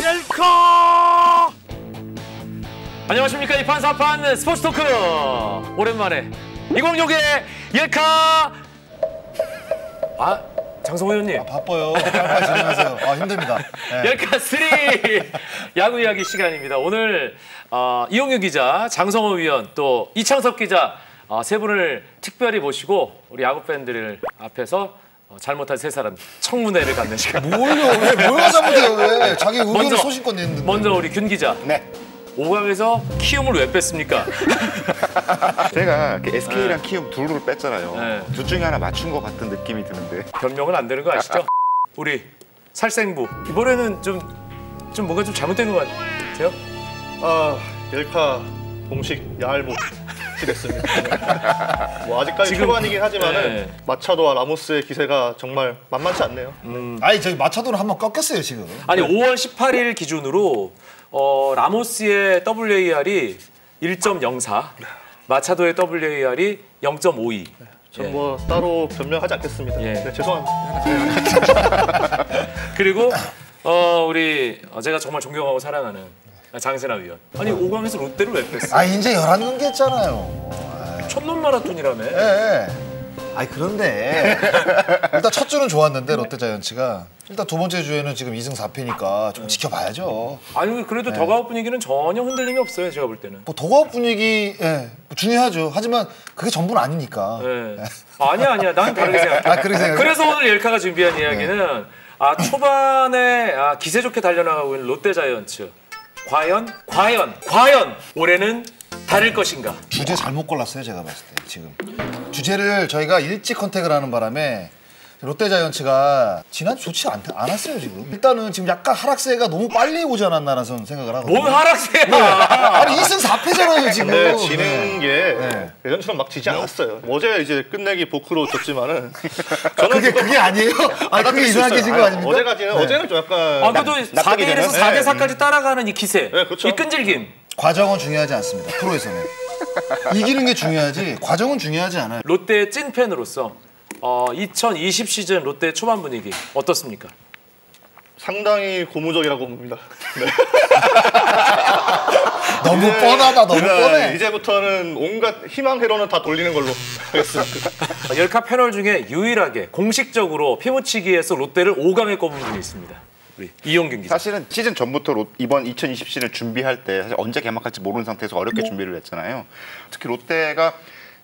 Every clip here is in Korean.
옐카! 안녕하십니까. 이판사판 스포츠 토크 오랜만에 2065의 옐카. 장성호 의원님. 바빠요. 빨리 진행하세요. 힘듭니다. 네. 옐카 3 야구 이야기 시간입니다. 오늘 이용규 기자, 장성호 위원, 또 이창섭 기자 세 분을 특별히 모시고 우리 야구 팬들 앞에서 잘못한 세 사람 청문회를 갖는 시간. 왜 뭐가 잘못해요? 왜 자기 의견을 소신껏 내는데. 먼저 우리 균 기자. 네. 5강에서 키움을 왜 뺐습니까? 제가 SK랑 키움 둘을 뺐잖아요. 네. 둘 중에 하나 맞춘 것 같은 느낌이 드는데. 변명은 안 되는 거 아시죠? 우리 살생부 이번에는 좀 뭔가 좀 잘못된 것 같아요? 옐카 공식 야알못 됐습니다. 뭐 아직까지 지금, 초반이긴 하지만은 네. 마차도와 라모스의 기세가 정말 만만치 않네요. 아니 저기 마차도는 한번 꺾였어요 지금. 아니 5월 18일 기준으로 라모스의 WAR이 1.04, 마차도의 WAR이 0.52. 전 뭐 따로 변명하지 않겠습니다. 예. 네, 죄송합니다. 그리고 우리 제가 정말 존경하고 사랑하는 장세나 위원. 아니 5강에서 롯데를 왜 뺐어? 이제 11경기 했잖아요. 촌놈 마라톤이라며. 예. 그런데 일단 첫 주는 좋았는데 롯데자이언츠가 일단 두 번째 주에는 지금 2승 4패니까 좀 지켜봐야죠. 아니 그래도 더가웃 분위기는 전혀 흔들림이 없어요. 제가 볼 때는. 뭐 더가웃 분위기 중요하죠. 하지만 그게 전부는 아니니까. 네. 아니야. 난 다르게 생각해. 그렇게 생각해요? 그래서 오늘 옐카가 준비한 이야기는 초반에 기세 좋게 달려나가고 있는 롯데자이언츠. 과연 올해는 다를 것인가? 주제 잘못 골랐어요 제가 봤을 때 지금. 주제를 저희가 일찍 컨택을 하는 바람에 롯데자이언츠가 지난주 좋지 않았어요 지금. 일단은 지금 약간 하락세가 너무 빨리 오지 않았나라는 생각을 하거든요. 뭔 하락세야? 아니 2승 4패잖아요 지금. 네, 지는 게 예전처럼 막 지지 않았어요. 어제 이제 끝내기 보크로 졌지만은 저는 그게 아니에요? 그게 이상하게 진 거 아닙니까? 어제는 좀 약간 그래도 4대1에서 4대4까지 따라가는 이 기세, 그렇죠. 이 끈질김. 과정은 중요하지 않습니다. 프로에서는. 이기는 게 중요하지 과정은 중요하지 않아요. 롯데의 찐팬으로서 2020 시즌 롯데 초반 분위기 어떻습니까? 상당히 고무적이라고 봅니다. 네. 너무 뻔하다. 너무 뻔해. 이제부터는 온갖 희망 회로는 다 돌리는 걸로 하겠습니다. 옐카 패널 중에 유일하게 공식적으로 피부치기에서 롯데를 5강에 꼽은 분이 있습니다. 우리 이용균 기자. 사실은 시즌 전부터 이번 2020 시즌을 준비할 때 사실 언제 개막할지 모르는 상태에서 어렵게 준비를 했잖아요. 특히 롯데가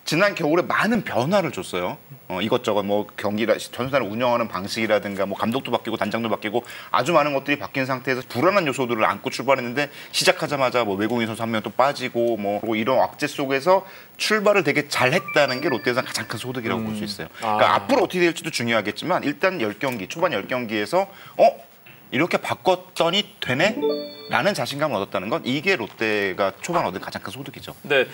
지난 겨울에 많은 변화를 줬어요. 이것저것 뭐 경기라 전선을 운영하는 방식이라든가 뭐 감독도 바뀌고 단장도 바뀌고 아주 많은 것들이 바뀐 상태에서 불안한 요소들을 안고 출발했는데 시작하자마자 뭐 외국인 선수 한 명 또 빠지고 뭐 이런 악재 속에서 출발을 되게 잘했다는 게 롯데에서 가장 큰 소득이라고 볼 수 있어요. 그러니까 앞으로 어떻게 될지도 중요하겠지만 일단 10경기 초반 10경기에서 이렇게 바꿨더니 되네? 라는 자신감을 얻었다는 건 이게 롯데가 초반 얻은 가장 큰 소득이죠. 네.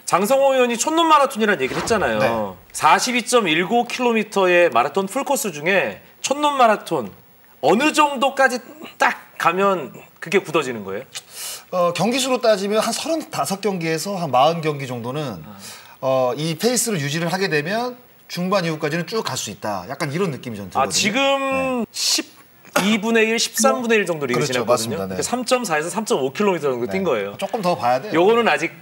장성호 의원이 촌놈 마라톤이라는 얘기를 했잖아요. 네. 42.19km의 마라톤 풀코스 중에 촌놈 마라톤 어느 정도까지 딱 가면 그게 굳어지는 거예요? 경기수로 따지면 한 35경기에서 한 40경기 정도는 이 페이스를 유지를 하게 되면 중반 이후까지는 쭉 갈 수 있다. 약간 이런 느낌이 전 들거든요. 지금 12분의 1, 13분의 1 정도 리그 그렇죠, 지났거든요. 맞습니다. 네. 3.4에서 3.5km 정도 뛴 거예요. 조금 더 봐야 돼요. 요거는 아직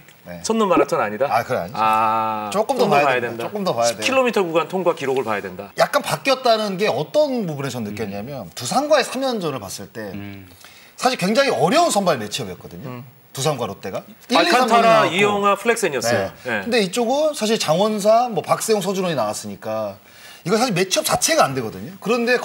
촌놈 마라톤 아니다? 그래 아니죠. 조금 더 봐야 된다. 조금 더 봐야 돼요. 10km 구간 통과 기록을 봐야 된다. 약간 바뀌었다는 게 어떤 부분에 전 느꼈냐면 두산과의 3연전을 봤을 때 사실 굉장히 어려운 선발 매치업이었거든요. 두산과 롯데가. 알칸타라, 이영하, 플렉센이었어요. 네. 근데 이쪽은 사실 장원사, 뭐 박세웅, 서준원이 나왔으니까 이거 사실 매치업 자체가 안 되거든요. 그런데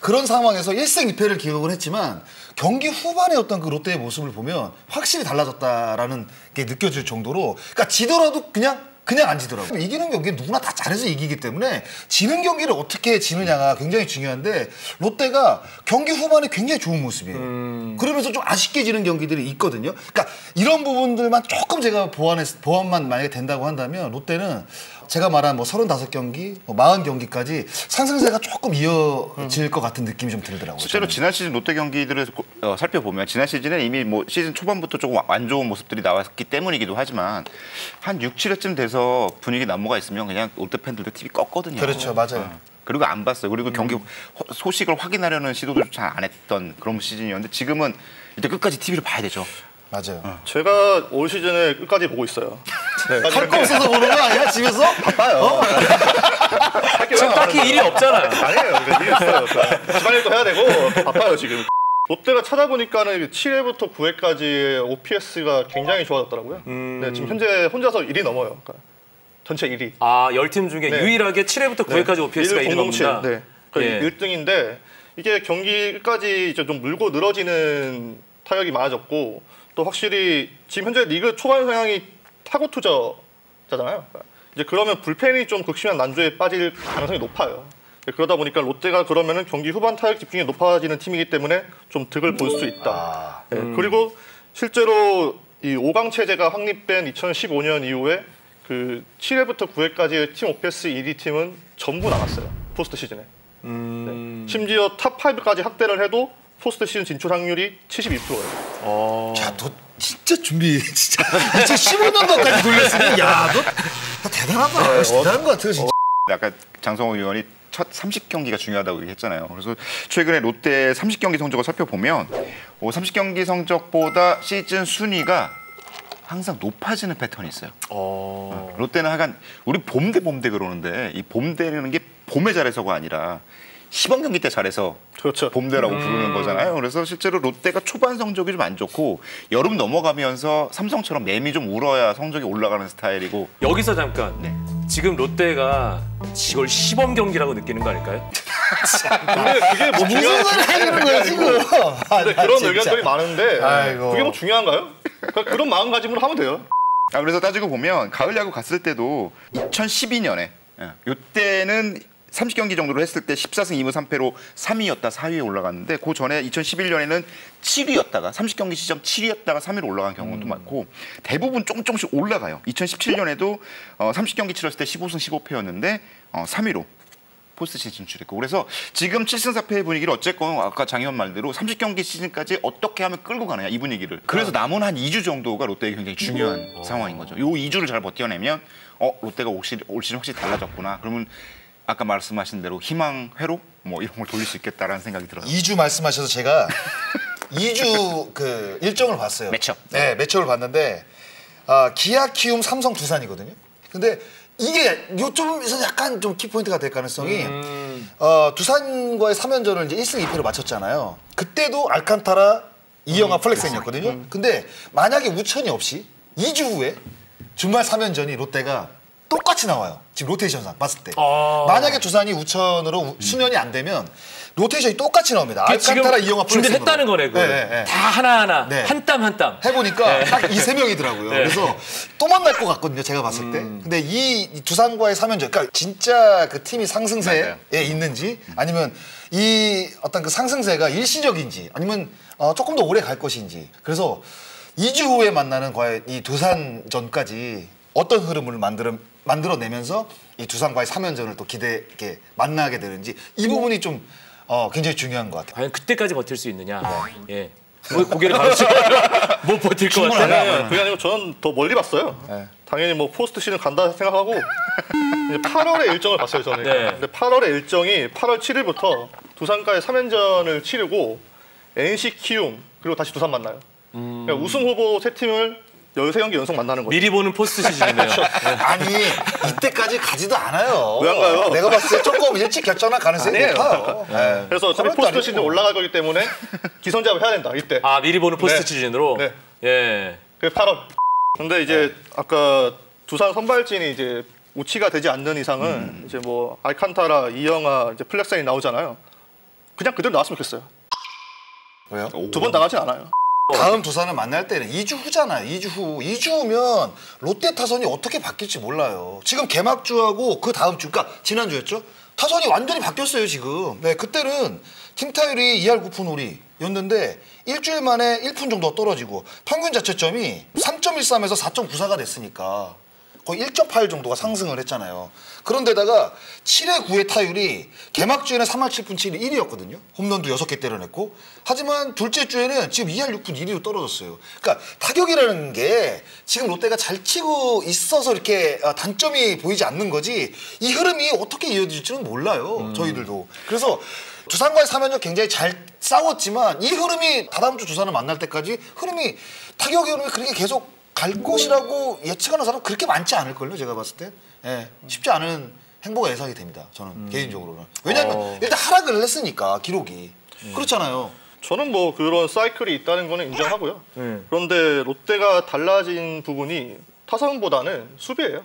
그런 상황에서 1승 2패를 기록을 했지만 경기 후반에 어떤 그 롯데의 모습을 보면 확실히 달라졌다라는 게 느껴질 정도로 그러니까 지더라도 그냥 안 지더라고요. 이기는 경기는 누구나 다 잘해서 이기기 때문에 지는 경기를 어떻게 지느냐가 굉장히 중요한데 롯데가 경기 후반에 굉장히 좋은 모습이에요. 그러면서 좀 아쉽게 지는 경기들이 있거든요. 그러니까 이런 부분들만 조금 제가 보완만 만약에 된다고 한다면 롯데는 제가 말한 뭐 35경기, 뭐 40경기까지 상승세가 조금 이어질 것 같은 느낌이 좀 들더라고요. 실제로 저는. 지난 시즌 롯데 경기들을 살펴보면 지난 시즌에 이미 뭐 시즌 초반부터 조금 안 좋은 모습들이 나왔기 때문이기도 하지만 한 6, 7회쯤 돼서 분위기 난무가 있으면 그냥 롯데 팬들도 TV 껐거든요. 그렇죠, 맞아요. 그리고 안 봤어요. 그리고 경기 소식을 확인하려는 시도도 잘 안 했던 그런 시즌이었는데 지금은 이제 끝까지 TV를 봐야 되죠. 맞아요. 제가 올 시즌에 끝까지 보고 있어요. 네. 할 거 없어서 보는 거 아니야? 집에서? 바빠요. 지금 딱히 일이 없잖아요. 아니에요. 일이 있어요. 집안일도 해야 되고 바빠요 지금. 롯데가 찾아보니까는 7회부터 9회까지의 OPS가 굉장히 좋아졌더라고요. 네, 지금 현재 혼자서 1위 넘어요. 그러니까 전체 1위. 아, 10팀 중에 네. 유일하게 7회부터 9회까지 OPS가 1위 넘는다. 네. 예. 1등인데 이게 경기 끝까지 이제 좀 물고 늘어지는 타격이 많아졌고 또 확실히 지금 현재 리그 초반 성향이 타고 투자잖아요. 이제 그러면 불펜이 좀 극심한 난조에 빠질 가능성이 높아요. 그러다 보니까 롯데가 그러면은 경기 후반 타격 집중이 높아지는 팀이기 때문에 좀 득을 볼 수 있다. 네. 그리고 실제로 이 5강 체제가 확립된 2015년 이후에 그 7회부터 9회까지의 팀 OPS 1위 팀은 전부 나갔어요. 포스트 시즌에. 네. 심지어 탑 5까지 확대를 해도 포스트 시즌 진출 확률이 72%예요. 야, 너 진짜 준비 진짜 2015년도까지 돌렸으니 야, 너 대단하다. 대단한 것 같아요, 진짜. 아까 장성호 의원이 첫 30경기가 중요하다고 얘기했잖아요. 그래서 최근에 롯데 30경기 성적을 살펴보면 30경기 성적보다 시즌 순위가 항상 높아지는 패턴이 있어요. 롯데는 하여간 우리 봄대 그러는데 이 봄대라는 게 봄에 잘해서가 아니라 시범 경기 때 잘해서 그렇죠. 봄대라고 부르는 거잖아요. 그래서 실제로 롯데가 초반 성적이 좀 안 좋고 여름 넘어가면서 삼성처럼 매미 좀 울어야 성적이 올라가는 스타일이고. 여기서 잠깐. 지금 롯데가 이걸 시범 경기라고 느끼는 거 아닐까요? 근데 그게 뭐 무슨 소리 하는 거야, 지금? 근데 그런 의견들이 많은데 아이고. 그게 뭐 중요한가요? 그러니까 그런 마음가짐으로 하면 돼요. 그래서 따지고 보면 가을 야구 갔을 때도 2012년에 이때는 30경기 정도로 했을 때 14승 2무 3패로 3위였다 4위에 올라갔는데 그 전에 2011년에는 7위였다가 30경기 시점 7위였다가 3위로 올라간 경우도 많고 대부분 조금씩 올라가요. 2017년에도 30경기 치렀을 때 15승 15패였는데 3위로 포스트 시즌 진출했고 그래서 지금 7승 4패의 분위기를 어쨌건 아까 장 의원 말대로 30경기 시즌까지 어떻게 하면 끌고 가느냐 이 분위기를 그래서 남은 한 2주 정도가 롯데에게 굉장히 중요한 상황인 거죠. 요 2주를 잘 버텨내면 롯데가 올 시즌 확실히 달라졌구나. 그러면 아까 말씀하신 대로 희망 회로 뭐 이런 걸 돌릴 수 있겠다라는 생각이 들어요. 2주 말씀하셔서 제가 2주 그 일정을 봤어요. 매치업. 네, 매치업을 봤는데 기아, 키움, 삼성, 두산이거든요. 근데 이게 요점에서 약간 좀 키포인트가 될 가능성이 두산과의 3연전을 이제 1승 2패로 마쳤잖아요. 그때도 알칸타라, 이영하, 플렉센이었거든요. 근데 만약에 우천이 없이 2주 후에 주말 3연전이 롯데가 똑같이 나와요. 지금 로테이션상 봤을 때. 만약에 두산이 우천으로 수년이 안 되면 로테이션이 똑같이 나옵니다. 알칸타라, 이영하, 플렉센으로. 준비를 했다는 거네. 네. 다 하나하나 네. 한 땀 한 땀. 해보니까 딱 이 세 명이더라고요. 그래서 또 만날 것 같거든요. 제가 봤을 때. 근데 이 두산과의 3연전, 그러니까 진짜 그 팀이 상승세에 맞아요. 있는지 아니면 이 어떤 그 상승세가 일시적인지 아니면 조금 더 오래 갈 것인지. 그래서 2주 후에 만나는 과연 이 두산전까지 어떤 흐름을 만들어내면서 이 두산과의 3연전을 또 기대 있게 만나게 되는지 이 부분이 좀 굉장히 중요한 것 같아요. 과연 그때까지 버틸 수 있느냐. 예. 뭐 고개를 가로채 못 버틸 것 같아. 네, 그게 아니고 저는 더 멀리 봤어요. 당연히 뭐 포스트 시즌 간다 생각하고 이제 8월의 일정을 봤어요 저는. 네. 근데 8월의 일정이 8월 7일부터 두산과의 3연전을 치르고 NC 키움 그리고 다시 두산 만나요. 그러니까 우승 후보 세 팀을 13경기 연속 만나는 거죠. 미리 보는 포스트 시즌이네요. 아니 이때까지 가지도 않아요. 왜 안 가요? 내가 봤을 때 조금 일찍 결정할 가능성이 높아요. 네. 그래서 어차피 포스트 시즌 올라갈 거기 때문에 기선제압을 해야 된다 이때. 아, 미리 보는 포스트 네. 시즌으로. 네. 예. 그게 8월. 근데 이제 아까 두산 선발진이 이제 우치가 되지 않는 이상은 이제 뭐 알칸타라, 이영하, 이제 플렉센이 나오잖아요. 그냥 그대로 나왔으면 좋겠어요. 왜요? 두 번 나가진 않아요. 다음 두산을 만날 때는 2주 후잖아요. 2주 후. 2주 후면 롯데 타선이 어떻게 바뀔지 몰라요. 지금 개막주하고 그 다음 주, 그러니까 지난주였죠? 타선이 완전히 바뀌었어요, 지금. 네, 그때는 팀 타율이 2할 9푼 5리였는데 일주일 만에 1푼 정도 떨어지고 평균 자책점이 3.13에서 4.94가 됐으니까 거의 1.8 정도가 상승을 했잖아요. 그런데다가 7회 9회 타율이 개막 주에는 3할 7푼 7이 1위였거든요. 홈런도 6개 때려냈고. 하지만 둘째 주에는 지금 2할 6푼 1위로 떨어졌어요. 그러니까 타격이라는 게 지금 롯데가 잘 치고 있어서 이렇게 단점이 보이지 않는 거지 이 흐름이 어떻게 이어질지는 몰라요. 저희들도. 그래서 두산과의 3연전 굉장히 잘 싸웠지만 이 흐름이 다다음 주 두산을 만날 때까지 타격의 흐름이 그렇게 계속 갈 것이라고 예측하는 사람 그렇게 많지 않을걸요. 제가 봤을 때. 예, 쉽지 않은 행보가 예상이 됩니다. 저는 개인적으로는. 왜냐하면 일단 하락을 했으니까 기록이. 그렇잖아요. 저는 뭐 그런 사이클이 있다는 거는 인정하고요. 그런데 롯데가 달라진 부분이 타선보다는 수비예요.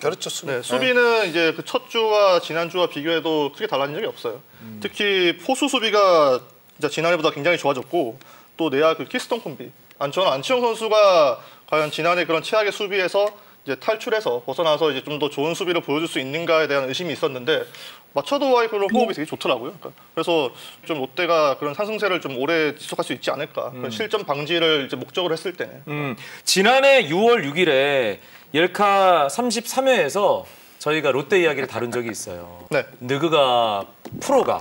그렇죠. 수비. 네, 수비는 이제 그 첫 주와 지난 주와 비교해도 크게 달라진 적이 없어요. 특히 포수 수비가 진짜 지난해보다 굉장히 좋아졌고 또 내야 그 키스톤 콤비. 저는 안치홍 선수가 과연 지난해 그런 최악의 수비에서 이제 탈출해서 벗어나서 이제 좀 더 좋은 수비를 보여줄 수 있는가에 대한 의심이 있었는데 마차도와의 그런 호흡이 되게 좋더라고요. 그래서 좀 롯데가 그런 상승세를 좀 오래 지속할 수 있지 않을까. 그런 실점 방지를 이제 목적으로 했을 때는. 지난해 6월 6일에 열카 33회에서 저희가 롯데 이야기를 다룬 적이 있어요. 네. 느그가 프로가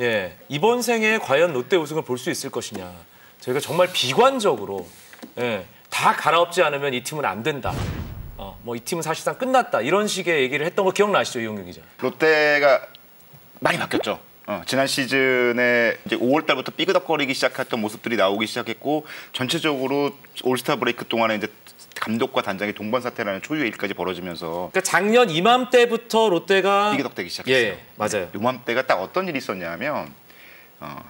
예. 이번 생에 과연 롯데 우승을 볼 수 있을 것이냐. 저희가 정말 비관적으로 다 갈아엎지 않으면 이 팀은 안 된다. 뭐 이 팀은 사실상 끝났다. 이런 식의 얘기를 했던 거 기억나시죠, 이용규 기자? 롯데가 많이 바뀌었죠. 지난 시즌에 이제 5월 달부터 삐그덕거리기 시작했던 모습들이 나오기 시작했고 전체적으로 올스타 브레이크 동안에 이제 감독과 단장의 동반 사태라는 초유의 일까지 벌어지면서 그러니까 작년 이맘때부터 롯데가 삐그덕대기 시작했어요. 예, 맞아요. 이맘때가 딱 어떤 일이 있었냐면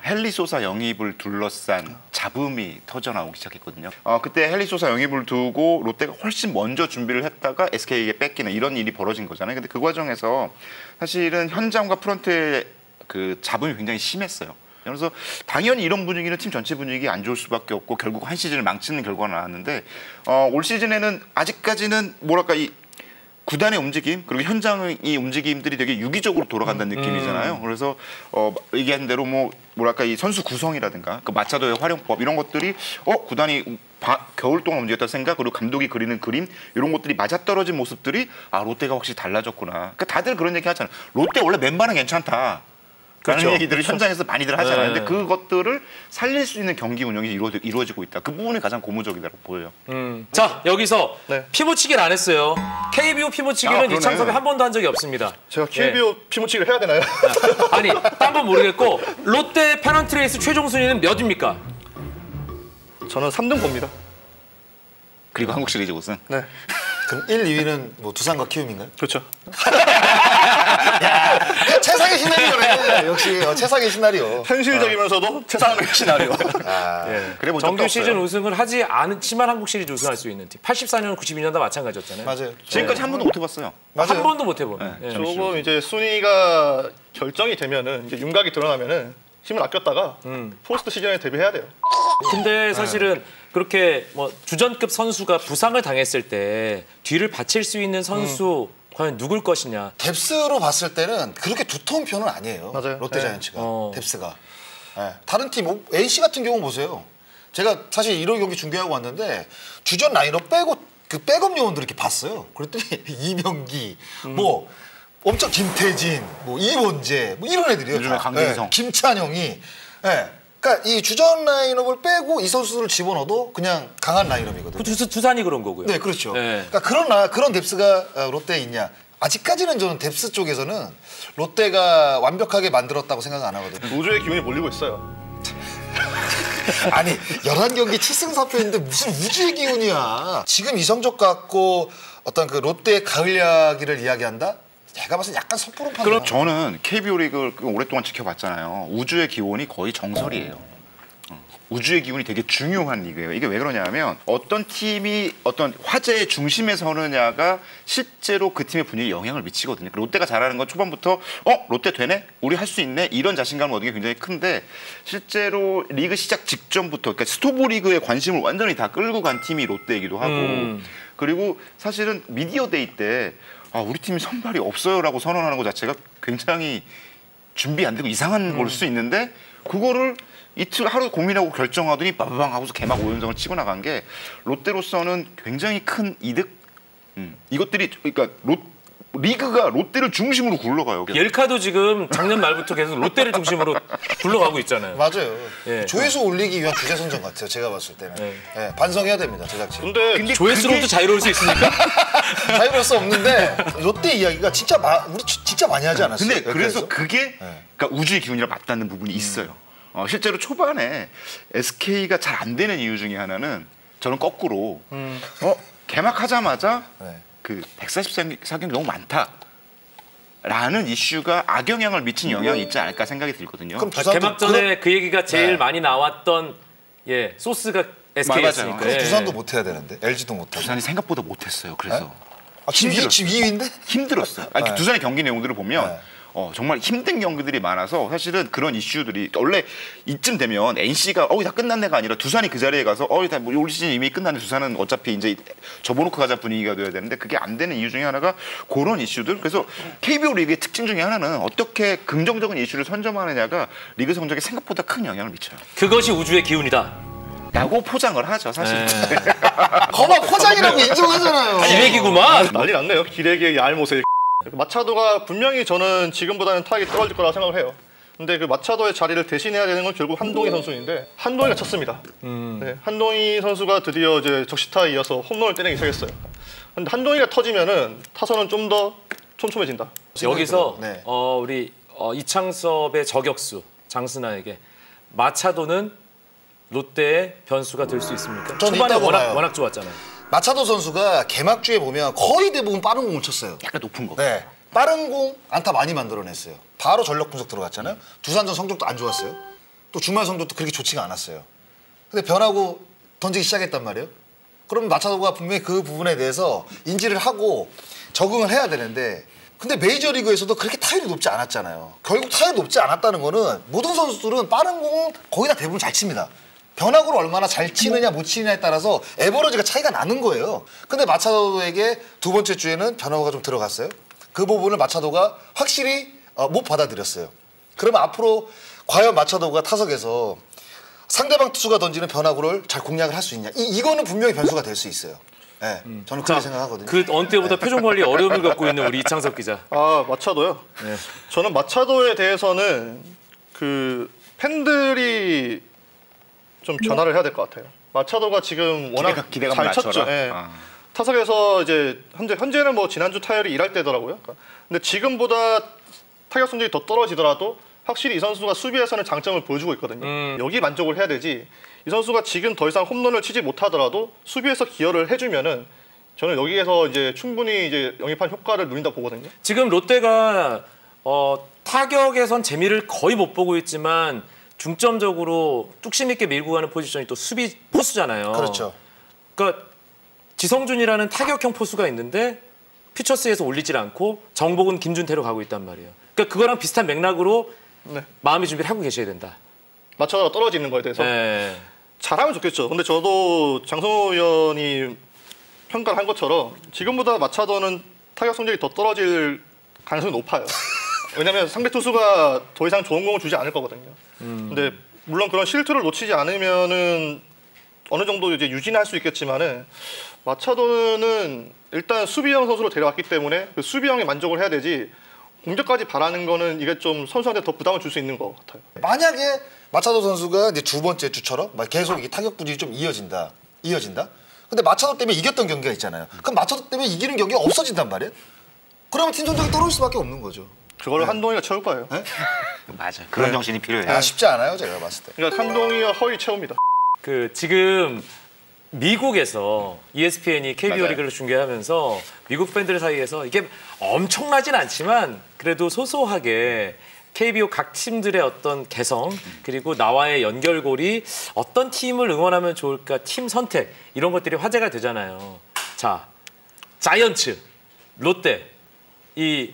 헨리 소사 영입을 둘러싼 잡음이 터져 나오기 시작했거든요. 그때 헨리 소사 영입을 두고 롯데가 훨씬 먼저 준비를 했다가 SK에게 뺏기는 이런 일이 벌어진 거잖아요. 근데 그 과정에서 사실은 현장과 프런트의 그 잡음이 굉장히 심했어요. 그래서 당연히 이런 분위기는 팀 전체 분위기 안 좋을 수밖에 없고 결국 한 시즌을 망치는 결과가 나왔는데 올 시즌에는 아직까지는 뭐랄까 이 구단의 움직임 그리고 현장의 움직임들이 되게 유기적으로 돌아간다는 느낌이잖아요. 그래서 얘기한 대로 뭐랄까 이 선수 구성이라든가 그 마차도의 활용법 이런 것들이 구단이 겨울 동안 움직였다 생각 그리고 감독이 그리는 그림 이런 것들이 맞아떨어진 모습들이 롯데가 확실히 달라졌구나. 그러니까 다들 그런 얘기 하잖아요. 롯데 원래 맨발은 괜찮다. 라는 그렇죠. 얘기들을 현장에서 많이들 하잖아요. 근데 그것들을 살릴 수 있는 경기 운영이 이루어지고 있다. 그 부분이 가장 고무적이라고 보여요. 자, 여기서 네. 피모치기를 안 했어요. KBO 피모치기는 그러네. 이창섭이 한 번도 한 적이 없습니다. 제가 KBO 피모치기를 해야 되나요? 아니, 딴 건 모르겠고 롯데 페넌트레이스 최종 순위는 몇입니까? 저는 3등 봅니다. 그리고 한국 시리즈 우승. 네, 그럼 1, 2위는 뭐 두산과 키움인가요? 그렇죠. 최상의 시나리오네. 역시 최상의 시나리오. 현실적이면서도 최상의 시나리오. 그래 본 적도 정규 없어요. 시즌 우승을 하지 않지만 한국 시리즈 우승할 수 있는 팀. 84년, 92년 다 마찬가지였잖아요. 맞아요. 지금까지 한 번도 못 해봤어요. 맞아요. 한 번도 못 해본. 예. 조금 이제 순위가 결정이 되면은 이제 윤곽이 드러나면은 힘을 아꼈다가 포스트 시즌에 데뷔해야 돼요. 근데 사실은 그렇게 뭐 주전급 선수가 부상을 당했을 때 뒤를 받칠 수 있는 선수 과연 누굴 것이냐. 뎁스로 봤을 때는 그렇게 두터운 편은 아니에요. 맞아요. 롯데 네. 자이언츠가 뎁스가. 다른 팀 NC 같은 경우 보세요. 제가 사실 이런 경기 준비하고 왔는데 주전 라인업 빼고 그 백업 요원들 이렇게 봤어요. 그랬더니 이명기 뭐 엄청 김태진, 뭐 이원재 뭐 이런 애들이에요. 요즘에 다. 강민성. 김찬영이. 그러니까 이 주전 라인업을 빼고 이 선수들을 집어넣어도 그냥 강한 라인업이거든요. 두산이 그런 거고요. 네, 그렇죠. 네. 그러니까 그런 뎁스가 롯데에 있냐? 아직까지는 저는 뎁스 쪽에서는 롯데가 완벽하게 만들었다고 생각 안 하거든요. 우주의 기운이 몰리고 있어요. 아니 11경기 7승 4패인데 무슨 우주의 기운이야. 지금 이 성적 갖고 어떤 그 롯데의 가을 이야기를 이야기한다? 제가 봤을 때 약간 섣부른 판단. 그럼 저는 KBO 리그를 오랫동안 지켜봤잖아요. 우주의 기온이 거의 정설이에요. 우주의 기운이 되게 중요한 리그예요. 이게 왜 그러냐면 어떤 팀이 어떤 화제의 중심에 서느냐가 실제로 그 팀의 분위기에 영향을 미치거든요. 롯데가 잘하는 건 초반부터 롯데 되네? 우리 할 수 있네? 이런 자신감을 얻는 게 굉장히 큰데 실제로 리그 시작 직전부터 그러니까 스토브 리그의 관심을 완전히 다 끌고 간 팀이 롯데이기도 하고 그리고 사실은 미디어 데이 때 우리 팀이 선발이 없어요라고 선언하는 것 자체가 굉장히 준비 안 되고 이상한 걸 수 있는데 그거를 이틀 하루 고민하고 결정하더니 빠바방 하고서 개막 5연승을 치고 나간 게 롯데로서는 굉장히 큰 이득 이것들이 그러니까 리그가 롯데를 중심으로 굴러가요. 옐카도 지금 작년 말부터 계속 롯데를 중심으로 굴러가고 있잖아요. 맞아요. 예. 조회수 올리기 위한 주제 선정 같아요. 제가 봤을 때는. 네. 예, 반성해야 됩니다, 제작진. 근데 조회수로도 자유로울 수 있으니까. 자유로울 수 없는데 롯데 이야기가 진짜 우리 진짜 많이 하지 않았어요? 근데 그래서 엑스에서? 그게 그러니까 우주의 기운이랑 맞닿는 부분이 있어요. 실제로 초반에 SK가 잘 안 되는 이유 중에 하나는 저는 거꾸로 개막하자마자 네. 그 144경기 너무 많다라는 이슈가 악영향을 미친 영향이 있지 않을까 생각이 들거든요. 그럼 두산도 개막 전에 그 얘기가 제일 네. 많이 나왔던 소스가 SK였으니까. 맞아요. 두산도 못 해야 되는데 LG도 못 하고. 두산이 생각보다 못했어요. 그래서 지금 2위인데? 힘들었어요. 네. 두산의 경기 내용들을 보면 네. 정말 힘든 경기들이 많아서 사실은 그런 이슈들이 원래 이쯤 되면 NC가 다 끝났네가 아니라 두산이 그 자리에 가서 다 올 시즌 이미 끝났는데 두산은 어차피 이제 접어놓고 가자 분위기가 돼야 되는데 그게 안 되는 이유 중에 하나가 그런 이슈들. 그래서 KBO 리그의 특징 중에 하나는 어떻게 긍정적인 이슈를 선점하느냐가 리그 성적에 생각보다 큰 영향을 미쳐요. 그것이 우주의 기운이다. 라고 포장을 하죠, 사실. 거봐 포장이라고 인정하잖아요. 기획이구만. 난리 났네요. 기레기의 얄못에. 마차도가 분명히 저는 지금보다는 타격이 떨어질 거라고 생각을 해요. 근데 그 마차도의 자리를 대신해야 되는 건 결국 한동희 선수인데 한동희가 쳤습니다. 네, 한동희 선수가 드디어 이제 적시타에 이어서 홈런을 때리기 시작했어요. 근데 한동희가 터지면은 타선은 좀 더 촘촘해진다. 여기서 네. 우리 이창섭의 저격수 장스나에게 마차도는 롯데의 변수가 될 수 있습니까? 저는 초반에 있다고 봐요. 워낙 좋았잖아요. 마차도 선수가 개막주에 보면 거의 대부분 빠른 공을 쳤어요. 약간 높은 거. 네. 빠른 공 안타 많이 만들어냈어요. 바로 전력 분석 들어갔잖아요. 두산전 성적도 안 좋았어요. 또 주말 성적도 그렇게 좋지가 않았어요. 근데 변하고 던지기 시작했단 말이에요. 그럼 마차도가 분명히 그 부분에 대해서 인지를 하고 적응을 해야 되는데 근데 메이저리그에서도 그렇게 타율이 높지 않았잖아요. 결국 타율이 높지 않았다는 거는 모든 선수들은 빠른 공은 거의 다 대부분 잘 칩니다. 변화구를 얼마나 잘 치느냐 못 치느냐에 따라서 에버러지가 차이가 나는 거예요. 근데 마차도에게 두 번째 주에는 변화구가 좀 들어갔어요. 그 부분을 마차도가 확실히 못 받아들였어요. 그러면 앞으로 과연 마차도가 타석에서 상대방 투수가 던지는 변화구를 잘 공략을 할 수 있냐. 이거는 분명히 변수가 될 수 있어요. 네, 저는 그렇게 생각하거든요. 그 어느 때보다 표정 관리에 어려움을 겪고 있는 우리 이창섭 기자. 마차도요? 네. 저는 마차도에 대해서는 그 팬들이 좀 변화를 해야 될 것 같아요. 마차도가 지금 워낙 기대감 잘 낮춰라. 쳤죠. 예. 타석에서 이제 현재는 뭐 지난주 타율이 일할 때더라고요. 근데 지금보다 타격 성적이 더 떨어지더라도 확실히 이 선수가 수비에서는 장점을 보여주고 있거든요. 여기 만족을 해야 되지. 이 선수가 지금 더 이상 홈런을 치지 못하더라도 수비에서 기여를 해주면은 저는 여기에서 이제 충분히 이제 영입한 효과를 누린다 보거든요. 지금 롯데가 타격에선 재미를 거의 못 보고 있지만 중점적으로 뚝심 있게 밀고 가는 포지션이 또 수비 포수잖아요. 그렇죠. 그러니까 지성준이라는 타격형 포수가 있는데 퓨처스에서 올리질 않고 정복은 김준태로 가고 있단 말이에요. 그러니까 그거랑 비슷한 맥락으로 네. 마음의 준비를 하고 계셔야 된다. 마차도가 떨어지는 거에 대해서 네. 잘하면 좋겠죠. 근데 저도 장성호 의원이 평가를 한 것처럼 지금보다 마차도는 타격 성적이 더 떨어질 가능성이 높아요. 왜냐하면 상대 투수가 더 이상 좋은 공을 주지 않을 거거든요. 근데 물론 그런 실투를 놓치지 않으면은 어느 정도 이제 유지할 수 있겠지만은 마차도는 일단 수비형 선수로 데려왔기 때문에 그 수비형에 만족을 해야 되지 공격까지 바라는 거는 이게 좀 선수한테 더 부담을 줄 수 있는 것 같아요. 만약에 마차도 선수가 이제 두 번째 주처럼 계속 이 타격 부진이 좀 이어진다. 근데 마차도 때문에 이겼던 경기가 있잖아요. 그럼 마차도 때문에 이기는 경기가 없어진단 말이에요. 그러면 팀 전적이 떨어질 수밖에 없는 거죠. 그걸 한동희가 채울 거예요. 네? 맞아. 그런 정신이 필요해요. 쉽지 않아요, 제가 봤을 때. 그러니까 한동희가 허위 채웁니다. 그 지금 미국에서 ESPN이 KBO 맞아요. 리그를 중계하면서 미국 팬들 사이에서 이게 엄청나진 않지만 그래도 소소하게 KBO 각 팀들의 어떤 개성 그리고 나와의 연결고리 어떤 팀을 응원하면 좋을까 팀 선택 이런 것들이 화제가 되잖아요. 자, 자이언츠, 롯데 이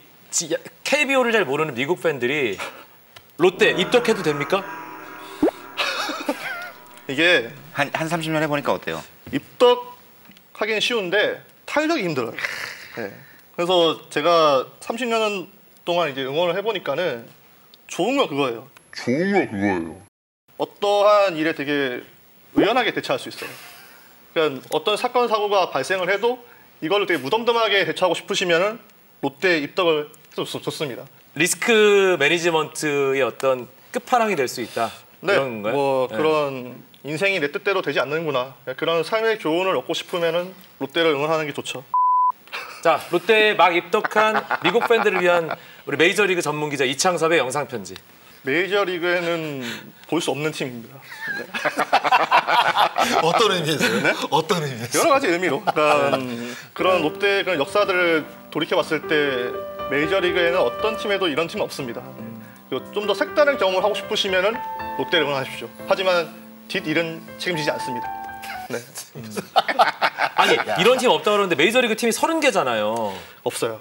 KBO를 잘 모르는 미국 팬들이 롯데 입덕해도 됩니까? 이게 한 30년 해보니까 어때요? 입덕하기는 쉬운데 탄력이 힘들어요. 네. 그래서 제가 30년 동안 이제 응원을 해보니까는 좋은 건 그거예요. 어떠한 일에 되게 의연하게 대처할 수 있어요. 그러니까 어떤 사건 사고가 발생을 해도 이걸로 되게 무덤덤하게 대처하고 싶으시면은 롯데 입덕을 좋습니다. 리스크 매니지먼트의 어떤 끝판왕이 될 수 있다. 네, 이런 건가요? 뭐 그런 인생이 내 뜻대로 되지 않는구나. 그런 삶의 교훈을 얻고 싶으면은 롯데를 응원하는 게 좋죠. 자, 롯데에 막 입덕한 미국 팬들을 위한 우리 메이저리그 전문 기자 이창섭의 영상 편지. 메이저리그에는 볼 수 없는 팀입니다. 어떤 의미에서요? 네? 어떤 의미에서? 여러 가지 의미로. 그러니까 그런 롯데 그런 역사들을 돌이켜 봤을 때 메이저리그에는 어떤 팀에도 이런 팀은 없습니다. 좀 더 색다른 경험을 하고 싶으시면은 롯데를 응원하십시오. 하지만 뒷일은 책임지지 않습니다. 네. 아니, 이런 팀 없다고 그러는데 메이저리그 팀이 30개잖아요. 없어요.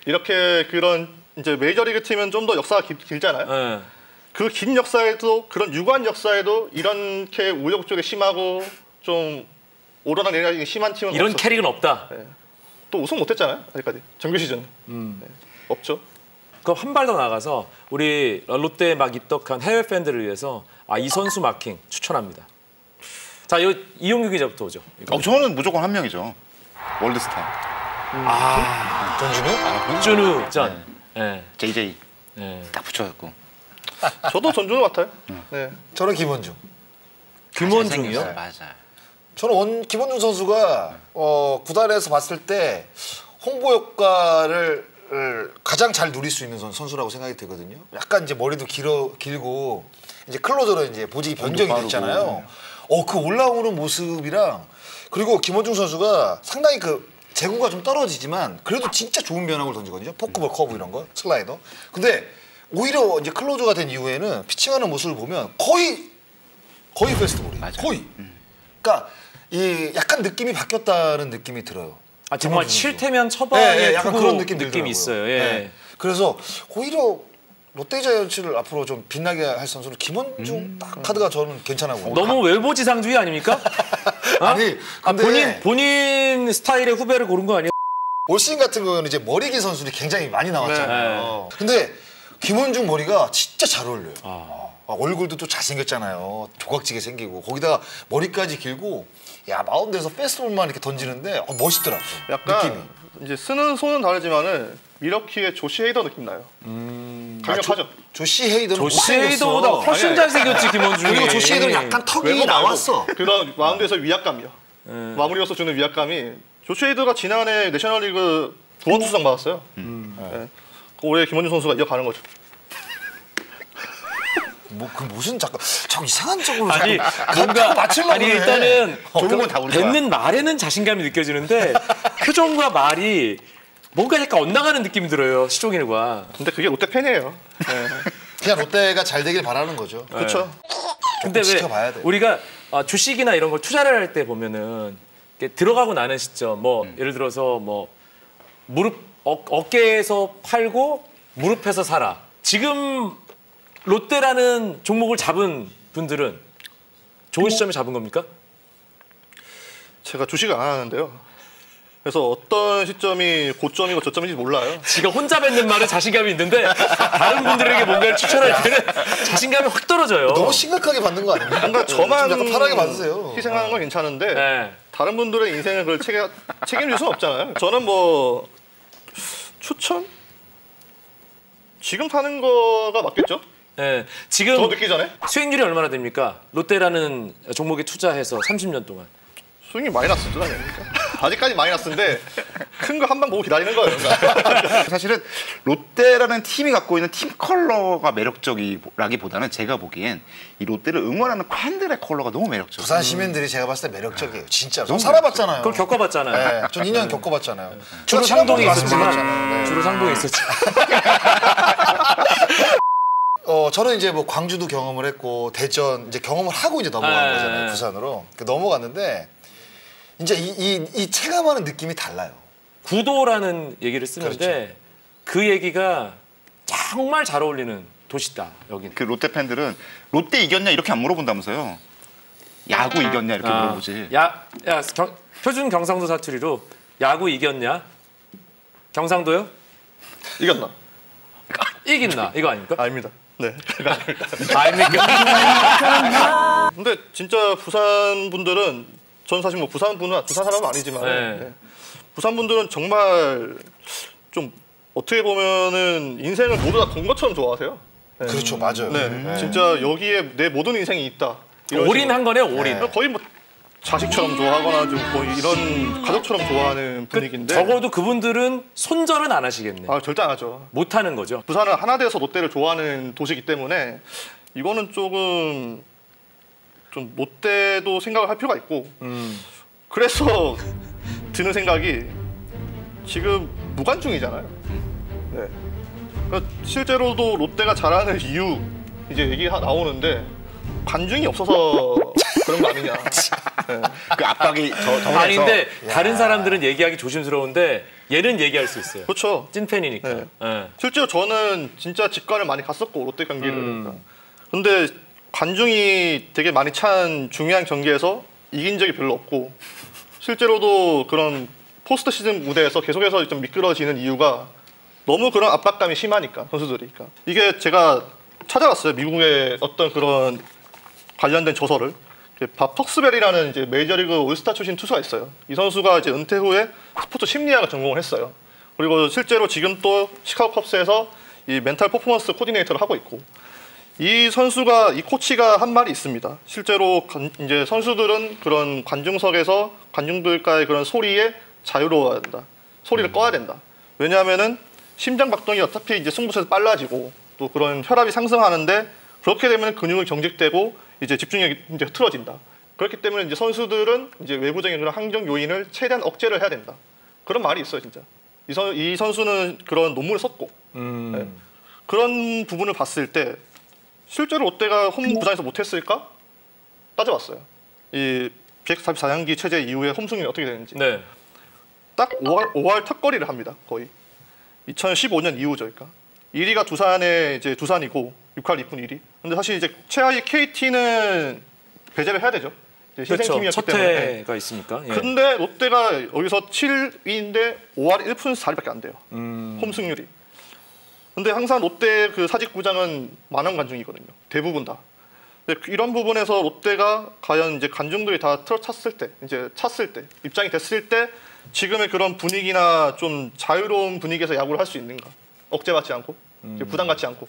이렇게 그런 이제 메이저리그 팀은 좀 더 역사가 길잖아요. 네. 그 긴 역사에도 그런 유관 역사에도 이렇게 우여곡절이 심하고 좀 오르락내리락이 심한 팀은 이런 없었어요. 캐릭은 없다. 네. 또 우승 못했잖아요. 아직까지 정규 시즌. 네. 없죠. 그럼 한 발 더 나가서 우리 롯데에 막 입덕한 해외 팬들을 위해서 이 선수 마킹 추천합니다. 자, 이용규 기자부터 오죠. 저는 무조건 한 명이죠. 월드스타. 전준우? 준우 전. 네. JJ 네. 딱 붙여갖고. 저도 전준우 같아요. 네. 저는 김원중. 김원중이요? 맞아. 저는 김원중 선수가 구단에서 봤을 때 홍보 효과를 가장 잘 누릴 수 있는 선수라고 생각이 들거든요. 약간 이제 머리도 길고 이제 클로저로 이제 보직이 변경이 됐잖아요. 그 올라오는 모습이랑 그리고 김원중 선수가 상당히 그 제구가 좀 떨어지지만 그래도 진짜 좋은 변화구를 던지거든요. 포크볼, 커브 이런 거, 슬라이더. 근데 오히려 이제 클로저가 된 이후에는 피칭하는 모습을 보면 거의 페스트볼이에요. 거의. 그러니까 이 약간 느낌이 바뀌었다는 느낌이 들어요. 정말 칠테면 처방의 약간 투구 그런 느낌이 느낌이 있어요. 예. 네. 그래서 오히려 롯데자이언츠를 앞으로 좀 빛나게 할 선수는 김원중 딱 카드가 저는 괜찮아 보여요. 너무 외모지상주의 아닙니까? 아니, 근데 본인 스타일의 후배를 고른 거 아니에요? 올 시즌 같은 경우는 이제 머리 긴 선수들이 굉장히 많이 나왔잖아요. 근데 김원중 머리가 진짜 잘 어울려요. 얼굴도 또 잘생겼잖아요. 조각지게 생기고 거기다가 머리까지 길고 야 마운드에서 패스트볼만 이렇게 던지는데 멋있더라고요. 약간 느낌이. 이제 쓰는 손은 다르지만은 미러키의 조시 헤이더 느낌 나요. 강력하죠. 조시 헤이더는 조시 헤이더보다 훨씬 잘생겼지 김원중이. 그리고 조시 헤이더는 약간 턱이 외모 말고 나왔어. 그런 마운드에서 위압감이요. 마무리로서 주는 위압감이. 조시 헤이더가 지난해 내셔널리그 부원투수상 받았어요. 네. 올해 김원중 선수가 이어가는 거죠. 그 무슨 자꾸 이상한 쪽으로 아니 자꾸 뭔가 맞추려고 아니 그래. 일단은 좋은 건 다 우리 거야. 뱉는 말에는 자신감이 느껴지는데 표정과 말이 뭔가 약간 엇나가는 느낌이 들어요. 시종일과. 근데 그게 롯데 팬이에요. 네. 그냥 롯데가 잘 되길 바라는 거죠. 그렇죠. 근데 왜 지켜봐야 돼. 우리가 주식이나 이런 걸 투자를 할 때 보면은 이렇게 들어가고 나는 시점, 뭐 예를 들어서 뭐 무릎 어깨에서 팔고 무릎에서 사라. 지금 롯데라는 종목을 잡은 분들은 좋은 시점에 잡은 겁니까? 제가 주식을 안 하는데요. 그래서 어떤 시점이 고점이고 저점인지 몰라요. 지가 혼자 뱉는 말은 자신감이 있는데 다른 분들에게 뭔가를 추천할 때는 자신감이 확 떨어져요. 너무 심각하게 받는 거 아닙니까? 뭔가 저만 좀 약간 편하게 받으세요. 희생하는 건 괜찮은데 네. 다른 분들의 인생을 그걸 책임질 수는 없잖아요. 저는 뭐 추천? 지금 타는 거가 맞겠죠? 네. 지금 더 늦기 전에? 수익률이 얼마나 됩니까? 롯데라는 종목에 투자해서 30년 동안. 수익이 마이너스죠, 당연히. 아직까지 마이너스인데 큰 거 한 방 보고 기다리는 거예요. 그러니까. 사실은 롯데라는 팀이 갖고 있는 팀 컬러가 매력적이라기보다는 제가 보기엔 이 롯데를 응원하는 팬들의 컬러가 너무 매력적이에요. 부산 시민들이 제가 봤을 때 매력적이에요. 진짜. 전 살아봤잖아요. 그걸 겪어봤잖아요. 네, 전 2년 겪어봤잖아요. 주로 저 상동에 지난번에 있었지만 말씀드렸잖아요. 네. 주로 상동에 있었지. 저는 이제 뭐 광주도 경험을 했고 대전 이제 경험을 하고 이제 넘어간 네. 거잖아요. 부산으로 넘어갔는데 이제 이 체감하는 느낌이 달라요. 구도라는 얘기를 쓰는데 그 얘기가 정말 잘 어울리는 도시다 여기는. 그 롯데 팬들은 롯데 이겼냐 이렇게 안 물어본다면서요. 야구 이겼냐 이렇게 물어보지. 표준 경상도 사투리로 야구 이겼냐? 경상도요? 이겼나? 이긴나 이거 아닙니까? 아닙니다. 네. 아닙니까? 근데 진짜 부산 분들은 전 사실 뭐 부산 사람은 아니지만 네. 네. 부산 분들은 정말 좀 어떻게 보면은 인생을 모두 다 건 것처럼 좋아하세요. 네. 그렇죠, 맞아요. 네. 진짜 여기에 내 모든 인생이 있다. 이런 올인한 거네요, 올인. 거의 뭐 자식처럼 좋아하거나 좀 거의 이런 가족처럼 좋아하는 분위기인데. 적어도 그분들은 손절은 안 하시겠네. 아 절대 안 하죠. 못 하는 거죠. 부산은 하나돼서 롯데를 좋아하는 도시이기 때문에 이거는 조금 좀 롯데도 생각을 할 필요가 있고. 그래서 드는 생각이 지금 무관중이잖아요. 네. 그러니까 실제로도 롯데가 잘하는 이유 이제 얘기가 나오는데 관중이 없어서 그런 거 아니냐. 네. 그 압박이 더 아닌데 다른 사람들은 얘기하기 조심스러운데 얘는 얘기할 수 있어요. 그렇죠. 찐팬이니까. 네. 예. 실제로 저는 진짜 직관을 많이 갔었고 롯데 경기를. 근데 관중이 되게 많이 찬 중요한 경기에서 이긴 적이 별로 없고 실제로도 그런 포스트 시즌 무대에서 계속해서 좀 미끄러지는 이유가 너무 그런 압박감이 심하니까 선수들이. 그러니까 이게 제가 찾아봤어요. 미국의 어떤 그런 관련된 저서를. 밥 턱스벨이라는 이제 메이저리그 올스타 출신 투수가 있어요. 이 선수가 이제 은퇴 후에 스포츠 심리학을 전공을 했어요. 그리고 실제로 지금 또 시카고 컵스에서 이 멘탈 퍼포먼스 코디네이터를 하고 있고 이 선수가 이 코치가 한 말이 있습니다. 실제로 이제 선수들은 그런 관중석에서 관중들과의 그런 소리에 자유로워야 된다. 소리를 꺼야 된다. 왜냐하면은 심장 박동이 어차피 이제 승부처에서 빨라지고 또 그런 혈압이 상승하는데 그렇게 되면 근육이 경직되고 이제 집중력이 이제 틀어진다. 그렇기 때문에 이제 선수들은 이제 외부적인 그런 환경 요인을 최대한 억제를 해야 된다. 그런 말이 있어요, 진짜. 이 선수는 그런 논문을 썼고 네. 그런 부분을 봤을 때 실제로 롯데가 홈 부산에서 못했을까 따져봤어요. 이 144경기 체제 이후에 홈 승률이 어떻게 되는지. 네. 딱 5할 턱걸이를 합니다. 거의 2015년 이후죠. 그러니까 1위가 두산의 이제 두산이고 6할 2푼 1위. 근데 사실 이제 최하위 KT는 배제를 해야 되죠. 그렇죠. 희생팀이었기 첫 때문에. 해가 있으니까. 예. 근데 롯데가 여기서 7위인데 5할 1푼 4리밖에 안 돼요. 홈 승률이. 근데 항상 롯데 그 사직구장은 만원 관중이거든요. 대부분 다. 근데 이런 부분에서 롯데가 과연 이제 관중들이 다 틀어찼을 때, 이제 찼을 때, 입장이 됐을 때 지금의 그런 분위기나 좀 자유로운 분위기에서 야구를 할 수 있는가? 억제받지 않고, 부담 갖지 않고.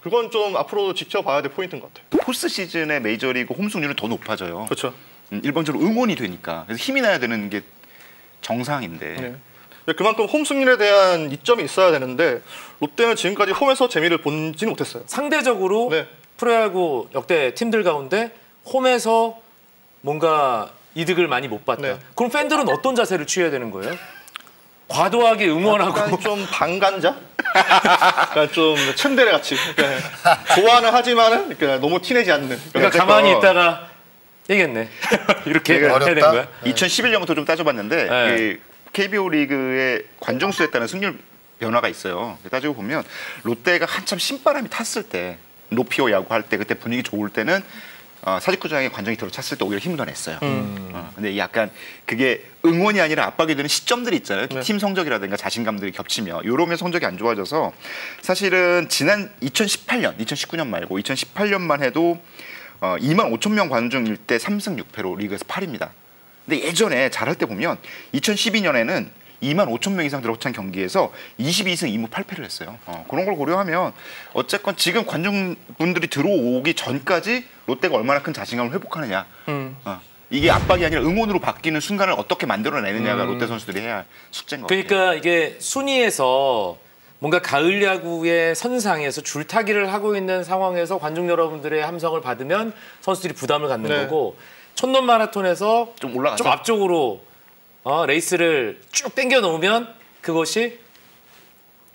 그건 좀 앞으로 지켜봐야 될 포인트인 것 같아요. 포스트 시즌의 메이저리그 홈 승률은 더 높아져요. 그렇죠. 일반적으로 응원이 되니까. 그래서 힘이 나야 되는 게 정상인데. 네. 그만큼 홈 승률에 대한 이점이 있어야 되는데 롯데는 지금까지 홈에서 재미를 본지는 못했어요. 상대적으로 네. 프로야구 역대 팀들 가운데 홈에서 뭔가 이득을 많이 못 봤다. 네. 그럼 팬들은 어떤 자세를 취해야 되는 거예요? 과도하게 응원하고 약간 좀 반간자? 약간 좀 츤데레 같이. 그러니까 좋아는 하지만은 그러니까 너무 티내지 않는. 그러니까 가만히 있다가 얘기했네. 이렇게 해야 되는 어렵다. 거야? 2011년부터 좀 따져봤는데 네. 이 KBO 리그의 관중 수에 따른 승률 변화가 있어요. 따지고 보면 롯데가 한참 신바람이 탔을 때 노피오 야구할 때 그때 분위기 좋을 때는 사직구장에 관중이 들어찼을 때 오히려 힘을 더 냈어요. 근데 약간 그게 응원이 아니라 압박이 되는 시점들이 있잖아요. 네. 팀 성적이라든가 자신감들이 겹치며 이러면 성적이 안 좋아져서 사실은 지난 2018년, 2019년 말고 2018년만 해도 2만 5천 명 관중일 때 3승 6패로 리그에서 8위입니다. 근데 예전에 잘할 때 보면 2012년에는 2만 5천 명 이상 들어찬 경기에서 22승 2무 8패를 했어요. 그런 걸 고려하면 어쨌건 지금 관중분들이 들어오기 전까지 롯데가 얼마나 큰 자신감을 회복하느냐. 이게 압박이 아니라 응원으로 바뀌는 순간을 어떻게 만들어내느냐가 롯데 선수들이 해야 할 숙제인 것 같아요. 그러니까 이게 순위에서 뭔가 가을 야구의 선상에서 줄타기를 하고 있는 상황에서 관중 여러분들의 함성을 받으면 선수들이 부담을 갖는 네. 거고 촌놈 마라톤에서 좀 올라가죠. 좀 앞쪽으로 레이스를 쭉 당겨 놓으면 그것이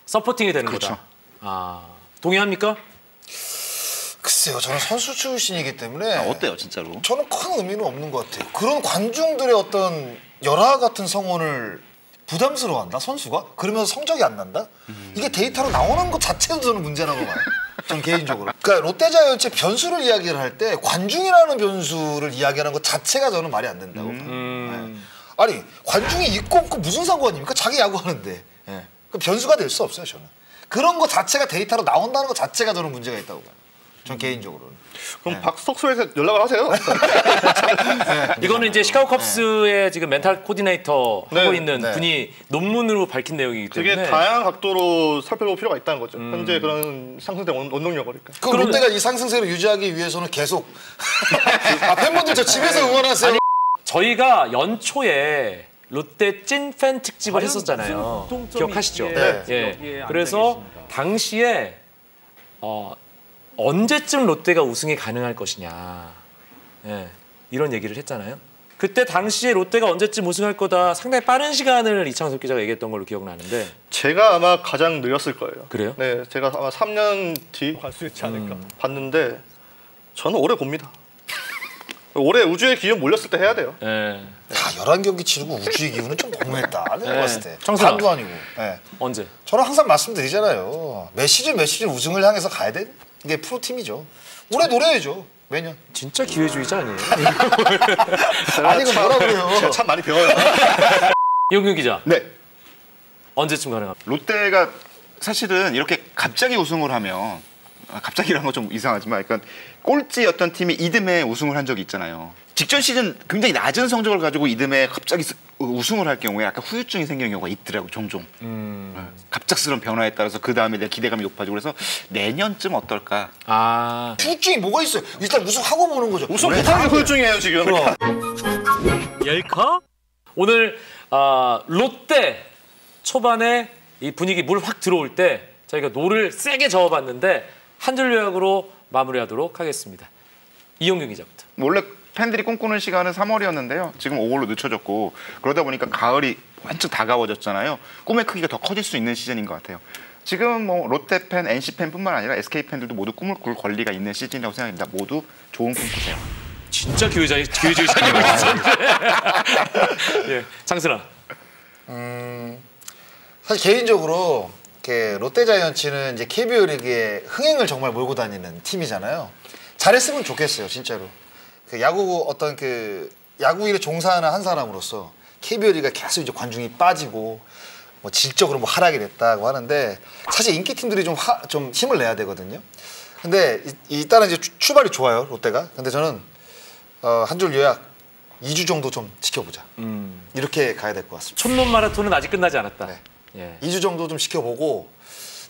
서포팅이 되는 그렇죠. 거다. 동의합니까? 글쎄요, 저는 선수 출신이기 때문에 어때요, 진짜로? 저는 큰 의미는 없는 것 같아요. 그런 관중들의 어떤 열화 같은 성원을 부담스러워한다, 선수가? 그러면서 성적이 안 난다? 이게 데이터로 나오는 것 자체도 저는 문제라고 봐요. 전 개인적으로. 그러니까 롯데자이언츠의 변수를 이야기를 할 때 관중이라는 변수를 이야기하는 것 자체가 저는 말이 안 된다고 봐요. 네. 아니, 관중이 있고 없고 무슨 상관입니까? 자기 야구하는데. 그 변수가 될 수 없어요, 저는. 그런 것 자체가 데이터로 나온다는 것 자체가 저는 문제가 있다고 봐요. 전 개인적으로는. 그럼 박석수에서 연락을 하세요. 이거는 이제 시카고 컵스의 지금 멘탈 코디네이터 하고 네, 있는 네. 분이 논문으로 밝힌 내용이기 되게 때문에 다양한 각도로 살펴볼 필요가 있다는 거죠. 현재 그런 상승된 원동력을. 그 롯데가 이 상승세를 유지하기 위해서는 계속 팬분들 저 집에서 응원하세요. 저희가 연초에 롯데 찐팬 특집을 했었잖아요. 기억하시죠? 네. 예. 그래서 당시에 언제쯤 롯데가 우승이 가능할 것이냐, 예. 이런 얘기를 했잖아요. 그때 당시에 롯데가 언제쯤 우승할 거다 상당히 빠른 시간을 이창섭 기자가 얘기했던 걸로 기억나는데 제가 아마 가장 느렸을 거예요. 그래요? 네, 제가 아마 3년 뒤 갈 수 있지 않을까 봤는데 저는 오래 봅니다. 올해 우주의 기운 몰렸을 때 해야 돼요. 예. 11경기 치르고 우주의 기운은 좀 너무했다. 내가 네. 봤을 때. 청순아. 한도 아니고. 네. 언제? 저는 항상 말씀드리잖아요. 매 시즌 우승을 향해서 가야 돼. 이게 프로팀이죠. 올해 노려야죠. 매년. 진짜 기회주의자 아니에요? 아니 이거 뭐라 그래요. 제가 참 많이 배워요. 이용규 기자, 네. 언제쯤 가능합니까? 롯데가 사실은 이렇게 갑자기 우승을 하면 갑자기라는 건 좀 이상하지만 그러니까 꼴찌였던 팀이 이듬해 우승을 한 적이 있잖아요. 직전 시즌 굉장히 낮은 성적을 가지고 이듬해 갑자기 우승을 할 경우에 약간 후유증이 생기는 경우가 있더라고요. 종종. 갑작스러운 변화에 따라서 그 다음에 내 기대감이 높아지고 그래서 내년쯤 어떨까. 아, 후유증이 뭐가 있어요? 일단 우승하고 보는 거죠. 우승 못하는 게 후유증이에요 지금. 옐카? 오늘 롯데 초반에 이 분위기 물 확 들어올 때 저희가 노를 세게 저어봤는데 한 줄 요약으로 마무리하도록 하겠습니다. 이용규 기자부터. 원래 팬들이 꿈꾸는 시간은 3월이었는데요. 지금 5월로 늦춰졌고 그러다 보니까 가을이 완전 다가워졌잖아요. 꿈의 크기가 더 커질 수 있는 시즌인 것 같아요. 지금 뭐 롯데 팬, NC 팬뿐만 아니라 SK 팬들도 모두 꿈을 꿀 권리가 있는 시즌이라고 생각합니다. 모두 좋은 꿈 꾸세요. 진짜 기회주의자님 있었는데. 예, 장순아. 사실 개인적으로 이렇게 롯데자이언츠는 이제 KBO 리그의 흥행을 정말 몰고 다니는 팀이잖아요. 잘했으면 좋겠어요, 진짜로. 그 야구 어떤 그 야구 일에 종사하는 한 사람으로서 KBO 리그가 계속 이제 관중이 빠지고 뭐 질적으로 뭐 하락이 됐다고 하는데 사실 인기 팀들이 좀 힘을 내야 되거든요. 근데 일단은 이제 출발이 좋아요, 롯데가. 근데 저는 한 줄 요약 2주 정도 좀 지켜보자. 이렇게 가야 될 것 같습니다. 촌놈 마라톤은 아직 끝나지 않았다. 네. 예. 2주 정도 좀 지켜보고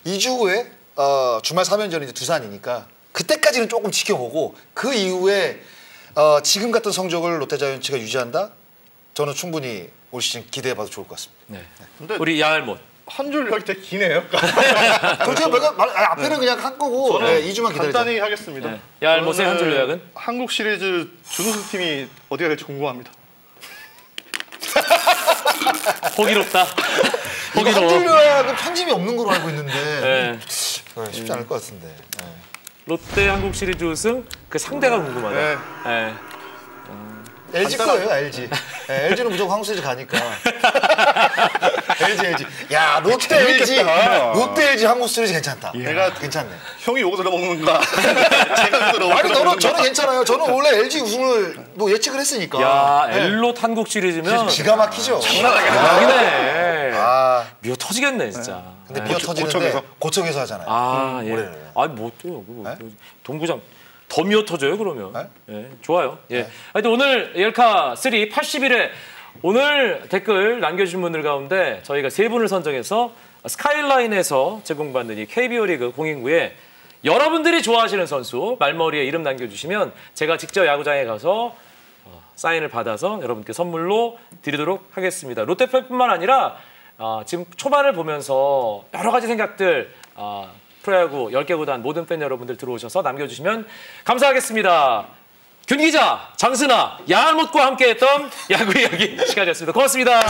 2주 후에 주말 3연전이 이제 두산이니까 그때까지는 조금 지켜보고 그 이후에 지금 같은 성적을 롯데자이언츠가 유지한다? 저는 충분히 올 시즌 기대해봐도 좋을 것 같습니다. 네. 근데 우리 야알못. 한 줄 여기 되게 기네요. 제가 앞에는 그냥 한 거고 저는 2주만 기다리자. 간단히 하겠습니다. 네. 야알못의 한 줄 요약은? 한국 시리즈 준우승 팀이 어디가 될지 궁금합니다. 호기롭다. 이거 한 줄 호기로워. 요약은 편집이 없는 걸로 알고 있는데 네. 쉽지 않을 것 같은데. 네. 롯데 한국 시리즈 우승 그 상대가 궁금하다. 네. 예. LG 거예요, LG. 네, LG는 무조건 한국 시리즈 가니까. LG. 야, 롯데 LG. 롯데 LG 한국 시리즈 괜찮다. 내가 괜찮네. 형이 요거 들어먹는가? 제가 요거 아니, 들어먹는가? 저는 괜찮아요. 저는 원래 LG 우승을 뭐 예측을 했으니까. 야, 네. 엘롯 한국 시리즈면 기가 막히죠. 대박이네. 아, 미어 터지겠네, 진짜. 근데 네. 미어 터지는데 고척에서 하잖아요. 아, 예. 올해는. 아니, 뭐 어때요? 그거. 네? 동구장 더 미어 터져요, 그러면. 네? 예, 좋아요. 예. 하여튼 오늘 옐카 3 80일에 오늘 댓글 남겨주신 분들 가운데 저희가 세 분을 선정해서 스카이라인에서 제공받는 이 KBO 리그 공인구에 여러분들이 좋아하시는 선수 말머리에 이름 남겨주시면 제가 직접 야구장에 가서 사인을 받아서 여러분께 선물로 드리도록 하겠습니다. 롯데팬뿐만 아니라 지금 초반을 보면서 여러 가지 생각들 프로야구 10개 구단 모든 팬 여러분들 들어오셔서 남겨주시면 감사하겠습니다. 균 기자, 장순아, 야알못과 함께했던 야구 이야기 시간이었습니다. 고맙습니다.